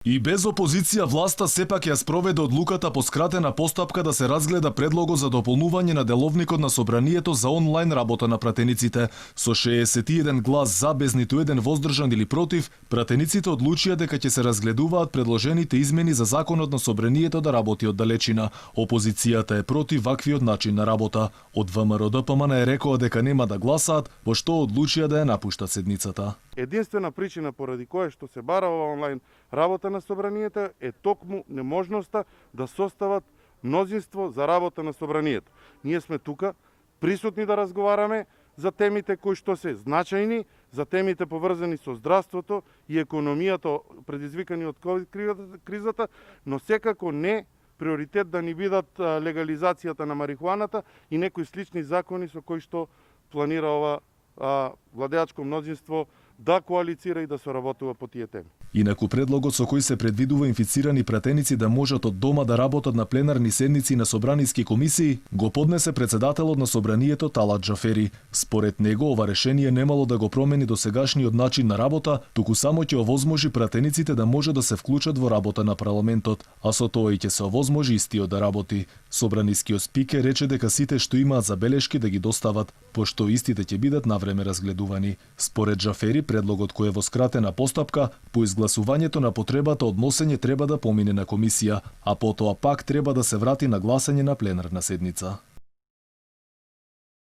И без опозиција власта сепак ја спроведе одлуката по скратена постапка да се разгледа предлогот за дополнување на деловникот на собранието за онлайн работа на пратениците. Со 61 глас за без ниту еден воздржан или против, пратениците одлучија дека ќе се разгледуваат предложените измени за законот на собранието да работи од далечина. Опозицијата е против ваквиот начин на работа. Од ВМРО ДПМН е рекоа дека нема да гласаат, во што одлучија да ја напуштат седницата. Единствена причина поради која што се бара ова онлайн работа на собранието е токму неможноста да состават мнозинство за работа на собранието. Ние сме тука присутни да разговараме за темите кои што се значајни, за темите поврзани со здравството и економијата предизвикани од ковид кризата, но секако не приоритет да ни бидат легализацијата на марихуаната и некои слични закони со кои што планира ова владеачко мнозинство да коалицира и да соработува по тие теми. Инаку предлогот со кој се предвидува инфицирани пратеници да можат од дома да работат на пленарни седници на собраниски комисии, го поднесе председателот на собранието Талат Џафери. Според него ова решение немало да го промени досегашниот начин на работа, туку само ќе овозможи пратениците да може да се вклучат во работа на парламентот, а со тоа и ќе се овозможи истиот да работи. Собранискиот спикер рече дека сите што имаат забелешки да ги достават, пошто истите ќе бидат навреме разгледувани. Според Џафери, предлогот кој е во скратена постапка, по изгласувањето на потребата од носење треба да помине на комисија, а потоа пак треба да се врати на гласање на пленарна седница.